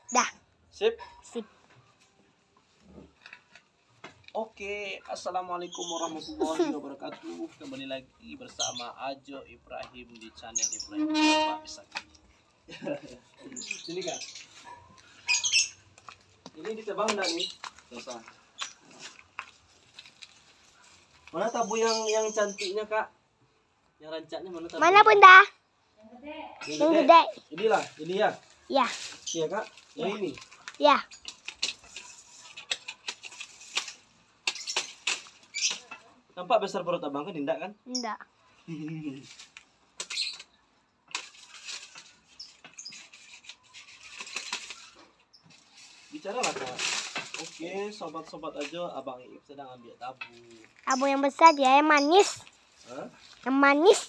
Dah. Sip? Sip. Oke, assalamualaikum warahmatullahi wabarakatuh. Kembali lagi bersama Ajo Ibrahim di channel Ibrahim Bapak Misaki. Sini kak. Ini ditebang enggak nih? Dosa. Mana tabu yang cantiknya kak? Yang rancaknya mana tabu? Mana bunda? Yang gede. Inilah, ini ya. Ya. Iya kak. Yang ini. Ya. Nampak besar perut abang kan? Tidak kan? Enggak. Bicara lah kak. Oke, sobat-sobat aja, abang Iip sedang ambil tabu. Tabu yang besar ya, yang manis. Hah? Yang manis.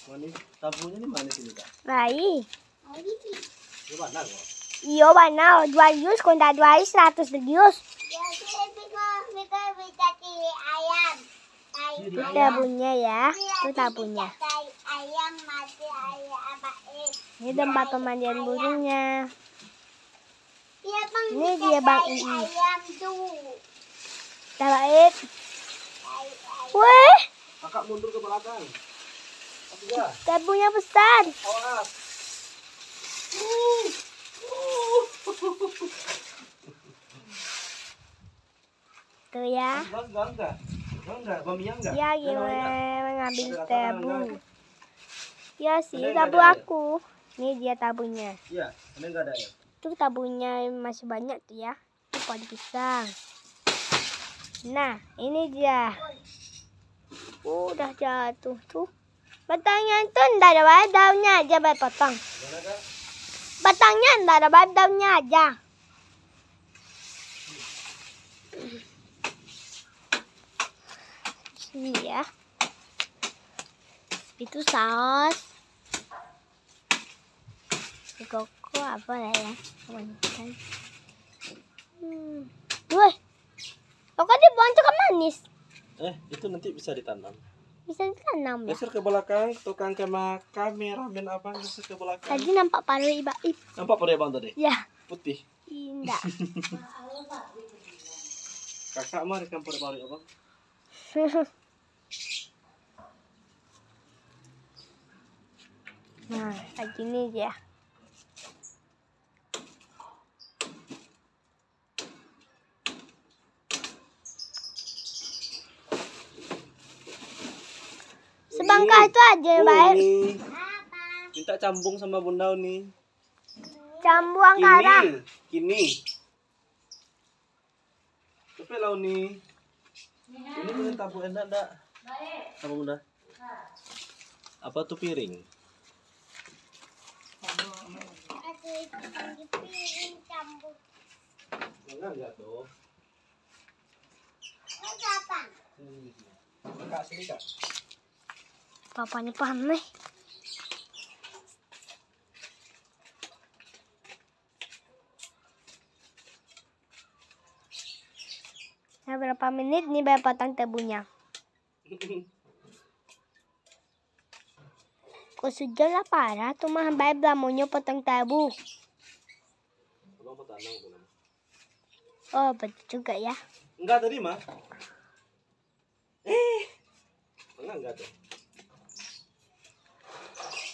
Manis. Tabunya ini manis ini kak. Baik. Ini mana kok? Iyo mana? 200 kau tak 200 100 rius. Itu tabunya ya. Itu tabunya. Ini tempat pemandian burungnya. Ini dia Bang Iip. Baik. Weh, Kakak mundur ke belakang. Ya. tabunya besar. Awas. Tuh ya. Enggak. Enggak, Bamiya enggak? Ya, Ini namanya enggak? mengambil Ada tabu. enggak? Ya sih, Ada tabu enggak ada ya? aku. Ini dia tabunya. Iya, ini enggak ada ya. Tuh tabunya masih banyak tuh ya. Tuh pohon pisang. Nah, ini dia. Udah jatuh tuh. Batangnya itu enggak ada daunnya aja, potong. Gimana kak? Batangnya enggak ada daunnya aja. Ini ya. Itu saus. Koko apa lah ya? Teman-teman. Wih. Kok kan dibuang cukup manis. Itu nanti bisa ditanam. Bisa ditanam ya. Geser ke belakang, tukang kameramen abang geser ke belakang. Tadi nampak paru Iba. Nampak pada abang tadi? Ya. Putih. Indah. Kakak mah rekam pada baru abang. Nah, kayak gini dia. Sebangkah itu aja yang baik. Uni. Minta cambung sama bunda Uni. Cambu angkara. Kini. Tapi lah Uni. Ini boleh tabu enak enggak? Sama bunda. Apa tuh piring? Enggak tuh. Kakak sini kak. Papanya panik. Nah, berapa menit nih baru potong tabunya? Kok sudah lah parah tuh mah baik belamunya potong tabu. Abang mau tanam tuh. Oh betul juga ya. Enggak tadi mah. Enggak tuh.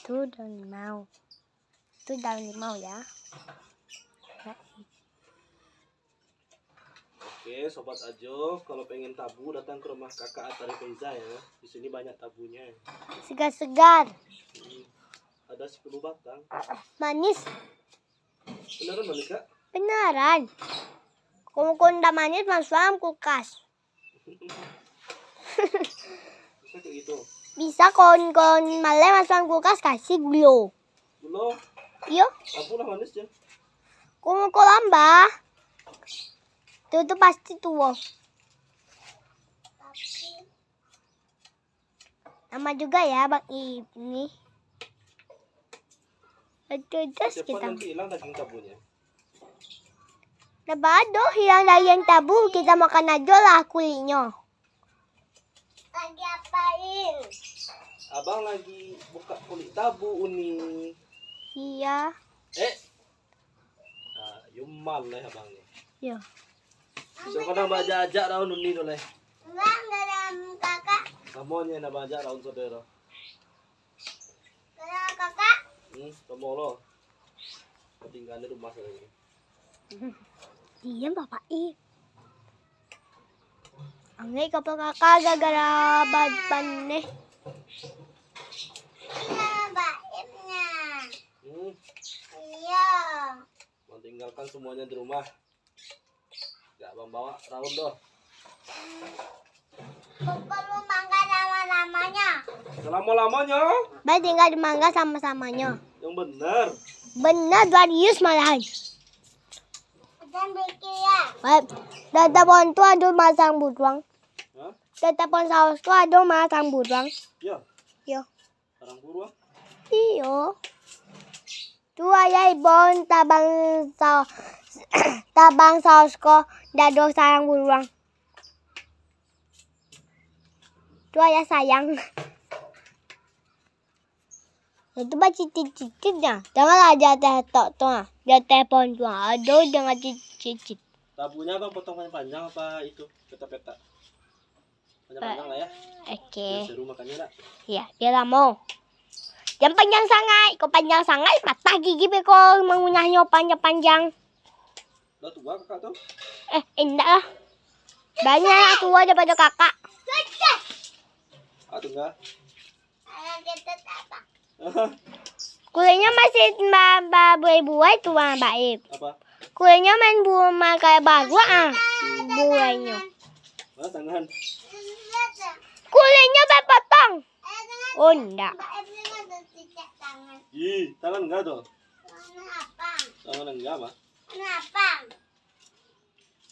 Itu daun limau. Itu daun limau ya. Oke, sobat Ajo, kalau pengen tabu datang ke rumah kakak Atari Feiza ya. Di sini banyak tabunya. Segar-segar. Ada 10 batang. Manis. Beneran manis kak? Beneran. Kalau udah manis masuk dalam kulkas. Bisa kayak gitu. Bisa kon malam masuk dalam kulkas kasih gula. Belum. Iya. Tabu lah manis ya. Kalau lambah. Itu pasti tua. Sama juga ya Bang Iip ini. Terus Cepat kita. nanti hilang daging tabunya. Nabado hilang dari yang tabu, kita makan aja lah kulitnya. Lagi apain? Abang lagi buka kulit tabu Uni. Iya. Yum. maleh abangnya. Yo. So kadang baca ajak daun ini dulu. Enggak ada kakak. Kamunya na baca daun saudara. Kalau kakak. Kamu lo. Ketinggalan di rumah saya ini. Diam Bapak I. Angay kapal kakak gara-gara ban nih. Iya. Tinggalkan semuanya di rumah. Gak bawa raun doh. Perlu mangga lama-lamanya. Selama-lamanya. Baik tinggal di mangga sama-samanya. Yang benar. Benar Darius malahan. Dan bikin ya. Baik. Datapon tu ada masang butuang. Hah? Datapon saus tu ada masang butuang. Ya. Yo. Sarang buruan. Iyo. Tu ayah ibon tabang saus ko dado sayang buruang. Tu ayah sayang. Itu baca cicit-cicitnya. Jangan aja teh tok tuh. Dia telepon tuh. Aduh jangan cicit. Tabunya bang potong panjang apa itu peta-peta? Panjang-panjang lah ya. Oke. Seru makannya nak. Iya, dia lah mau. Yang panjang sangat. Kau panjang sangat patah gigi kau mengunyahnya panjang-panjang. Udah tua kakak tuh? Enggak lah. Banyak tua daripada kakak. Ah enggak. Kulenya masih buai tua baik. Apa? Kulenya main buah kayak baru buahnya. Tangan. Kulenya berpotong. Oh enggak. Ih, tangan enggak tuh? Tangan enggak mah?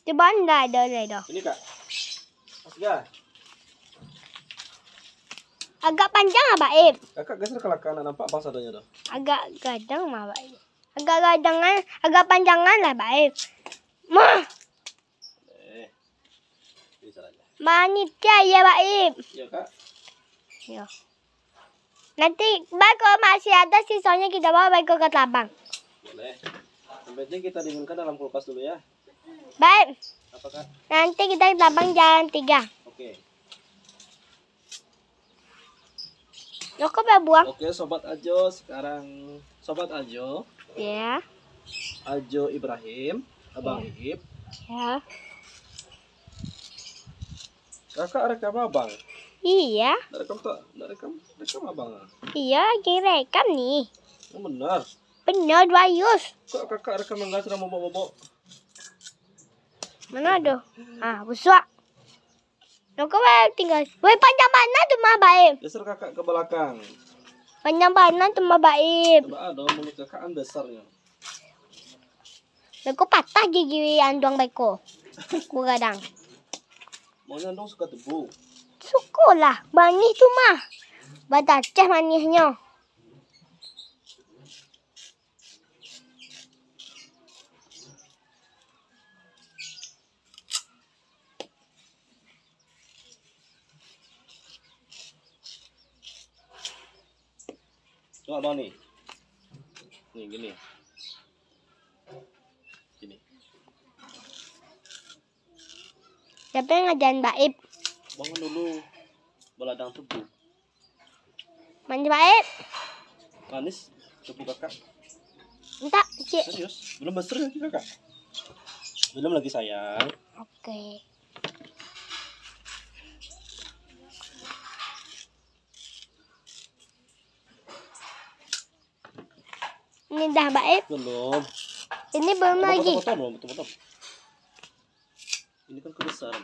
Coba enggak ada dah. Ini kak. Enggak. Agak panjang Abah Ib. Kakak geser ke kanan nampak bang sadonya tuh. Agak gadang mah Abah Ib. Agak panjangan lah Abah Ib. Mah. Bisa aja. Manitnya ya Abah Ib. Iya kak. Yo. Nanti kalau masih ada sisanya kita bawa ke Tabang. Boleh. Yang penting kita dinginkan dalam kulkas dulu ya. Baik. Apa kak? Nanti kita ke Tabang jam 3. Oke. Lo kok buang? Oke sobat Ajo, sekarang sobat Ajo. Ya. Ajo Ibrahim, Abang Iib. Ya. Kakak rekam abang. Iya. Rekam abang. Iya, lagi rekam nih. Yang benar. Benar Darius. Kok kakak rekam enggak sudah bobo-bobo? Mana ada? Busuk. Lo kok tinggal. Woi panjang mana tuh mah baik? Geser kakak ke belakang. Panjang mana tuh mah baik? Coba ada mulut kakak kan besarnya. Lo kok patah gigi andong baikku. Ku kadang. Maunya andong suka tebu. Syukurlah, manis tuh mah. Batacah manisnya. Coba bang nih. Nih gini. Gini. Siapa yang ngajarin Baib? Bangun dulu. Beladang tebu. Mandi Baib? Manis tebu kakak. Entah, Cik. Serius? Belum besar lagi kakak? Belum lagi sayang. Oke. Ini dah Baib? Belum. Ini belum lagi. Potong. Ini kan kebesaran.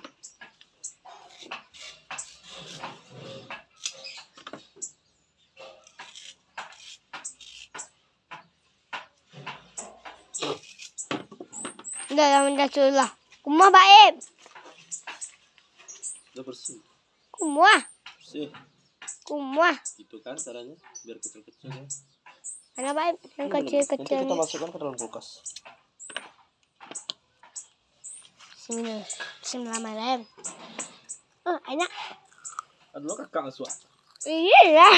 Udah sudah. Kumah Baib. Udah bersih. Kumah. Bersih. Kumah. Itu kan caranya biar kecil-kecil ya. Mana Baib? Yang kecil-kecil. Nanti kita masukkan ke dalam kulkas. Bismillahirrahmanirrahim. Enak. Aduh kakak aswa. Iya.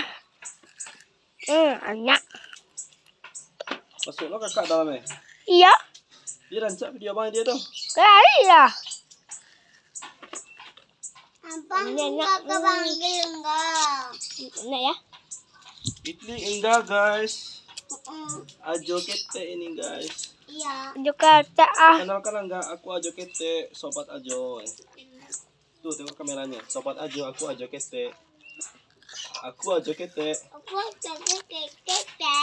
Enak. Masuklah kakak dalamnya. Iya. Dia rancak video abang dia tuh. Kali lah. Abang Ini enak. enggak kepanggil enggak. Enak ya? Itli enggak guys. Ajo Kete ini guys. Iya. Jakarta ah. Kenalkan enggak, aku Ajo Kete, sobat Ajo. Tuh tengok kameranya, sobat Ajo, aku Ajo Kete. Aku Ajo Kete. Aku jadi keke.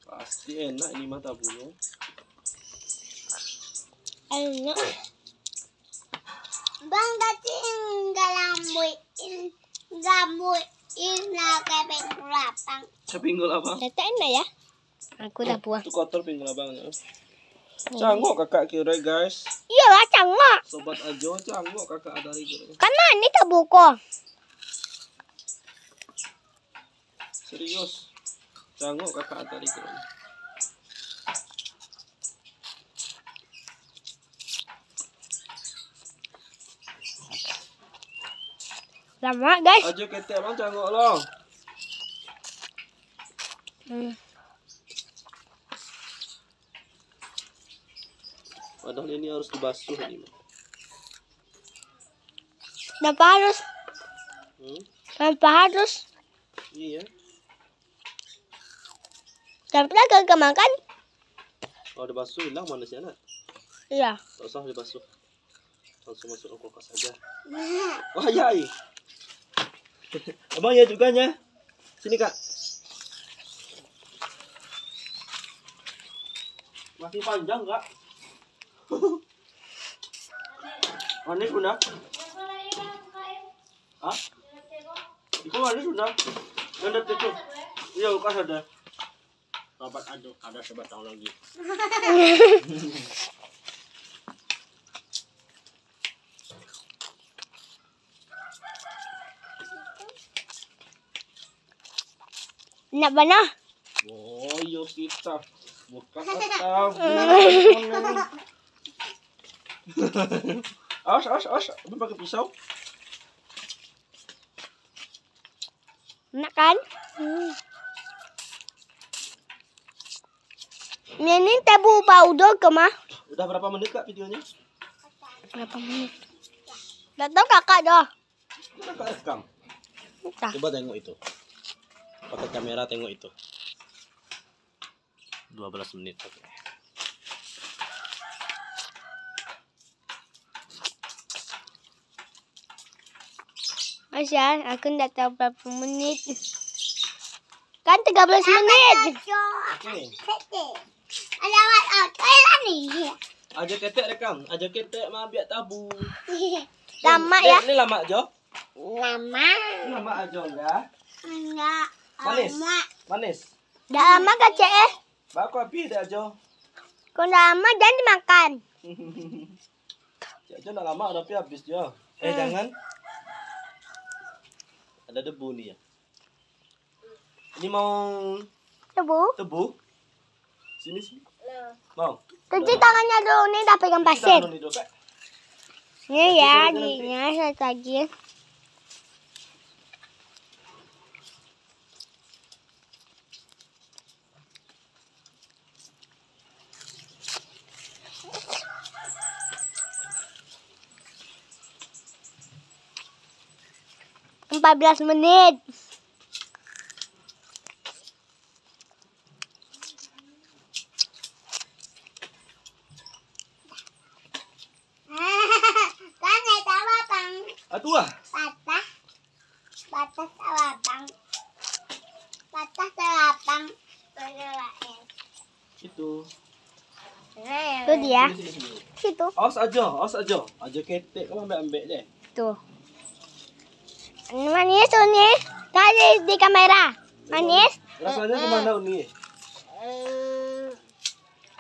Pasti enak ini mah tabunya. Enak. Bang tadi enggak lambuin lah kayak penggulapang. Pinggul abang. Ternyata enak ya? Aku dah buang. Itu kotor pinggul abangnya. Canggung kakak kira guys. Iyalah cangok. Sobat Ajo canggung kakak dari kira. Karena ini tak buko. Serius. Canggung kakak dari kira. Lama guys. Ajo Kete abang canggung loh. Padahal ini harus dibasuh ini. Kenapa harus? Kenapa harus? Iya. Tapi kagak makan? Kalau dibasuh hilang mana sih anak? Iya. Tak usah dibasuh. Langsung masuk ke kulkas aja. Wah ya. Abang ya juga nya. Sini kak. Masih panjang kak. Manis sudah? Hah? Itu manis sudah? Ada itu. Iya kulkas ada. Sobat Ajo ada sebatang lagi. Nak mana? Oh, yuk kita buka tabu. Awas. Abang pakai pisau. Nak kan? Ini tabu powder ke mah? Udah berapa menit kak videonya? Berapa menit? Dah tahu kakak dah. Kakak rekam. Entah. Coba tengok itu. Pakai kamera tengok itu. 12 menit. Oke. Masya, aku tak tahu berapa menit. Kan 13 menit. Oke. Ada apa lah nih? Ajo Kete rekam. Ajo Kete mah biak tabu. Lama ya? Ini lama Jo. Lama. Ini lama Ajo enggak? Enggak. Manis. Lama. Manis. Dah lama kak cek? Baku api dah Jo. Kau dah lama jangan dimakan. Cik Jo nak lama udah api habis Jo. Jangan. Ada debu nih ya. Ini mau Tebu. tebu. Sini. Mau. Cuci tangannya dulu nih dah pegang pasir. Kita anu nih, Dok, Kak. Ini ya, giginya saya lagi. Empat 14 menit. Kan ada apa bang? Atua. Batas apa bang? Batas apa bang? Itu. Itu dia. Sini. Situ. Awas aja. Aja ketek kamu ambek deh. Tuh. Manis Uni. Tadi di kamera. Manis. Rasanya gimana Uni?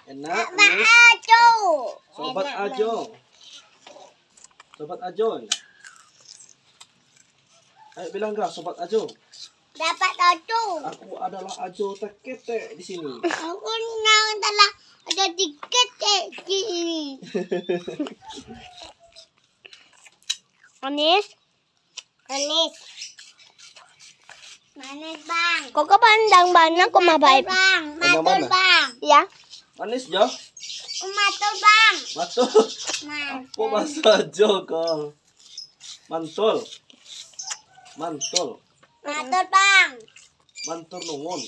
Enak, Mbak manis. Ajo. Sobat Ajo. Sobat Ajo. Ayo bilang enggak Sobat Ajo. Dapat Ajo. Aku adalah Ajo Tekete di sini. Aku adalah ada tiket di sini. Manis. Manis. Manis bang. Kok pandang banget kok mabait. Bang. Mana, Matur mana? bang. Ya. Manis Jo. Matur bang. Matul. Kok Matur. bahasa Jo kau? Mantul. Mantul. Matur bang. Mantur nuwun.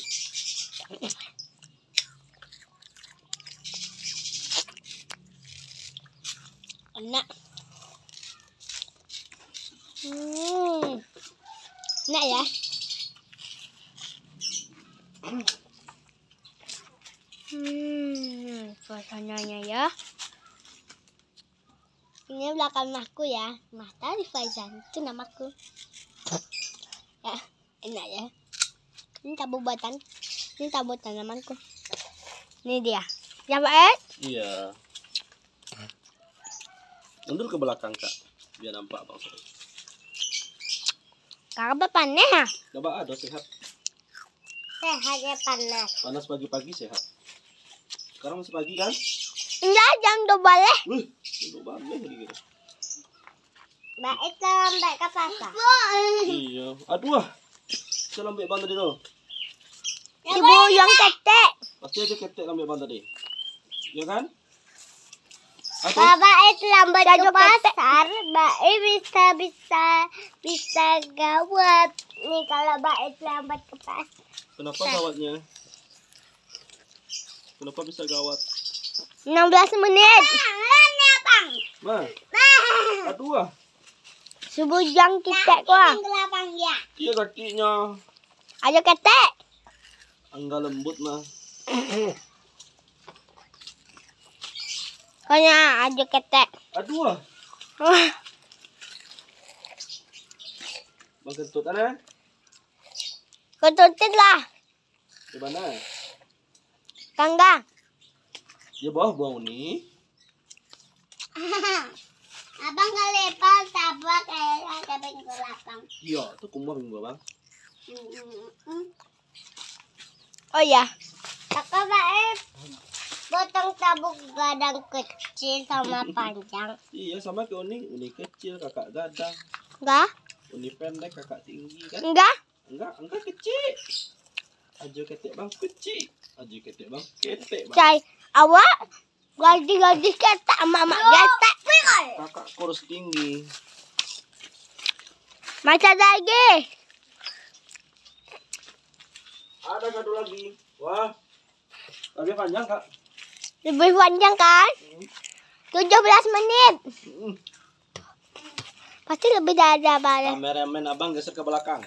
Enak. Enak ya. Suasananya ya. Ini belakang rumahku ya. Mata di Faizan. Itu namaku. Ya, enak ya. Ini tabu buatan. Ini tabu tanamanku. Ini dia. Ya, Pak. Iya. Mundur ke belakang kak, biar nampak bang. Kakak panen ya? Coba ada sehat. Sehatnya panas. Panas pagi-pagi sehat. Sekarang masih pagi kan? Enggak, jangan tuh boleh. Wih, udah banget gitu. Mbak itu mbak ke pasar. Iya. Aduh, saya lambat bang tadi tuh. Ibu yang ketek. Pasti aja ketek lambat bang tadi. Iya kan? Aduh, Bapak itu lambat ke Jajuk ketek. pasar. Mbak bisa gawat. Nih kalau mbak itu lambat ke pasar. kenapa gawatnya? Kenapa bisa gawat? 16 menit. Bang, bang. Nah, aduh, Subuh yang ketek kok. Gelapang ya. iya kakinya. Ayo ketek. Angga lembut mah. Kayaknya aja ketek. Aduh, bang kentut ada? Ketutit lah. Di mana? Kangga. Di bawah bawah nih. Abang kelepal tabak kayak kabin gelapang. Iya, itu kumur minggu bang. Oh ya. Kakak Mbak potong tabuk gadang kecil sama panjang. Iya sama ke uni kecil kakak gadang, Enggak. uni pendek kakak tinggi kan? Enggak. Enggak kecil. Ajo ketek bang kecil. Ajo ketek bang ketek bang. Cai, awak gaji ketek sama mak ketek. Kakak kurus tinggi. Macam lagi. Ada satu lagi. Wah, lebih panjang kak. Lebih panjang kan? 17 menit. Pasti lebih dari apa? Kameramen abang geser ke belakang.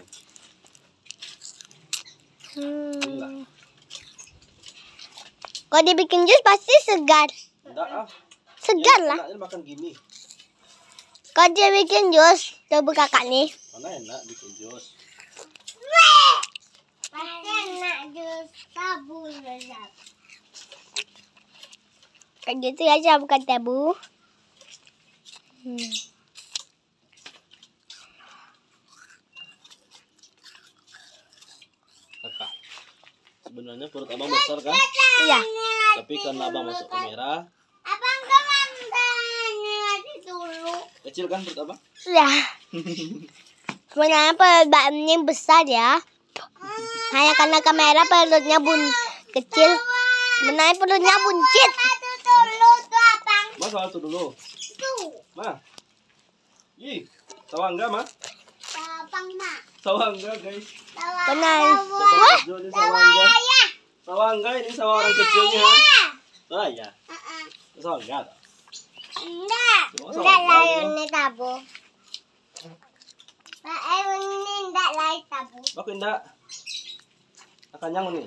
Kalau dibikin jus pasti segar. Enggak ah. Segar lah. Enaknya makan gini. Kalau dia bikin jus, coba kakak nih. Mana enak bikin jus. Pasti enak jus sabun besar. Kayak gitu ya, bukan tebu. Kakak. Sebenarnya perut abang besar kan? Iya. Tapi karena abang masuk kamera, Abang kemana lagi dulu? kecil kan perut abang? Iya. Sebenarnya perutnya besar ya. Hanya karena kamera perutnya kecil. Sebenarnya perutnya buncit. Satu dulu tuh abang Mas tuh dulu. tuh. Mah. Ih, sawangga mah. Abang mak. Sawangga guys. Benar. Sobat Ajo ini sawangga. Ya. Sawangga ini sawah orang kecilnya. Oh ya. Sawangga. Enggak. Oh, Enggak sawangga lain ini. nih tabu. Pak ini enggak lain tabu. Baku indak. Akan yang ini.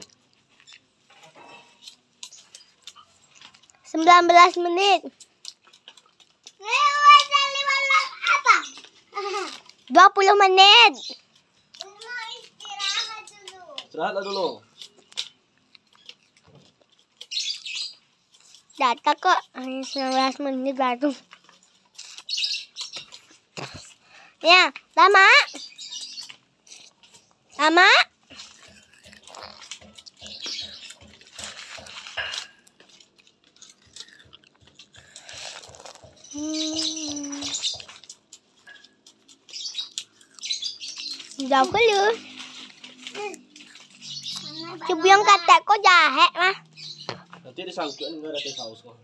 19 menit. Lewat apa? 20 menit. Mau istirahat dulu. Istirahatlah dulu. Data kok hanya 19 menit baru. Ya, lama. Lama. Jauh ke lu. Coba yang kata kau jahe mah. Nanti disangkutin enggak ada saus kok.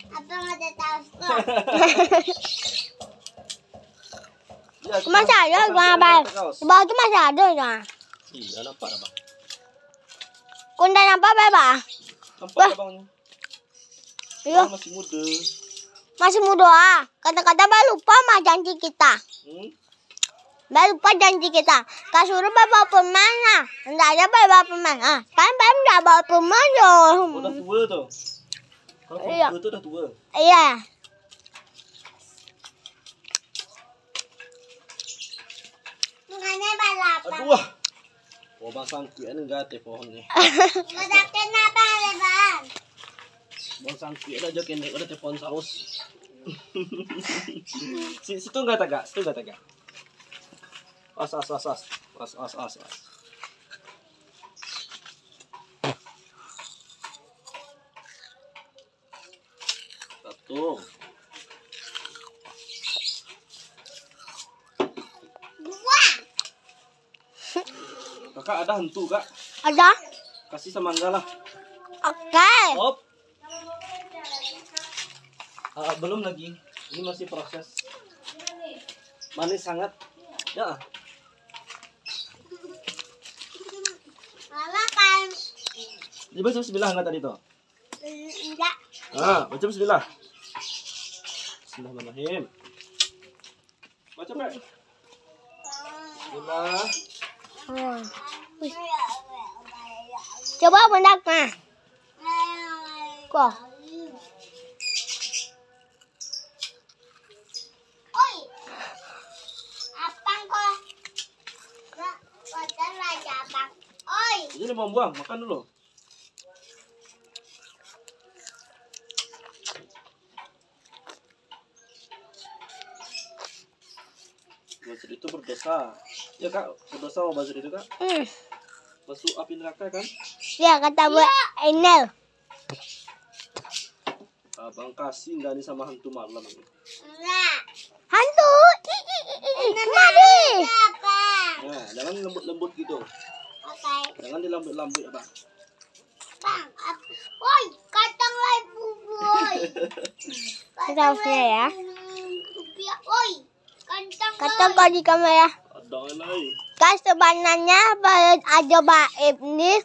Abang ada tahu kok. Ya, Masih ada bang abang. Bang tu masih ada kan? Iya, nampak abang. Kunda nampak bang? Nampak abangnya. Iya. Abang masih muda. Masih muda ah. Kata-kata bang lupa mah janji kita. Bang lupa janji kita. Kau suruh bawa pemain lah. Tidak ada bawa pemain. Ah, kan bang tidak bawa pemain loh. Udah tua tuh. Kalau Iya. tua tuh udah tua. Iya. Mengenai balapan. Aduh. Oh, bang sangkuin enggak teh pohonnya. Madakin apa lebaran? Bang sangkuin aja kene udah teh pohon saus. Situ enggak tagak, situ enggak tagak. As. Satu. Dua. Kakak ada hantu kak? Ada? Kasih semangga lah. Oke. Hop. Belum lagi. Ini masih proses. Manis sangat. Ya. Mama kan Dibaca bismillah enggak tadi tuh? enggak. Baca bismillah. Bismillahirrahmanirrahim. Baca, Pak. Bismillah. Oh. Coba mendak nah. Kok? Oi. Apang kok? Wajar raja apang. Oi. Ini mau buang, makan dulu. Buzzer itu berdosa. Ya kak, berdosa mau buzzer itu kak. Masuk api neraka kan? Ya kata buat Enel. Abang kasih nggak nih sama hantu malam ini? Enggak. Hantu. Mari. Apa? Nah, jangan lembut-lembut gitu. Oke. Jangan dilambut-lambut abang. Bang. Woi, kacang lagi boy. Sausnya ya. Woi, kacang. Kata kau di kamera. Ada lagi. Guys, sebenarnya perut aja baib nih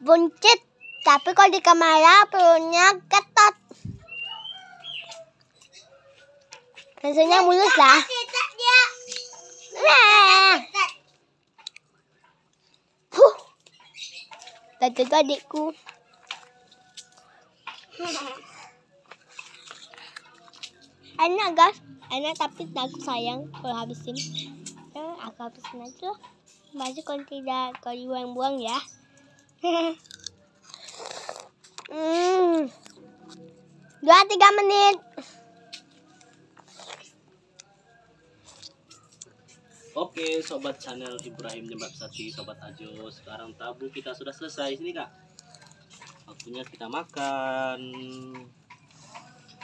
buncit. Tapi kalau di kamera perutnya ketat. Rasanya mulus lah. Tidak dia. Nah. Tadi itu adikku. Enak guys. Enak tapi aku sayang kalau habisin. Aku habisin aja lah. Baju kalau tidak kau dibuang-buang ya. 2-3 menit. Oke, sobat channel Ibrahim Nyembab Sati, sobat Ajo. Sekarang tabu kita sudah selesai. Sini kak. Waktunya kita makan.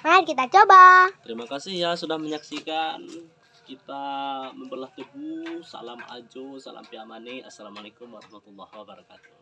Mari kita coba. Terima kasih ya sudah menyaksikan kita membelah tebu. Salam Ajo, salam Piamani. Assalamualaikum warahmatullahi wabarakatuh.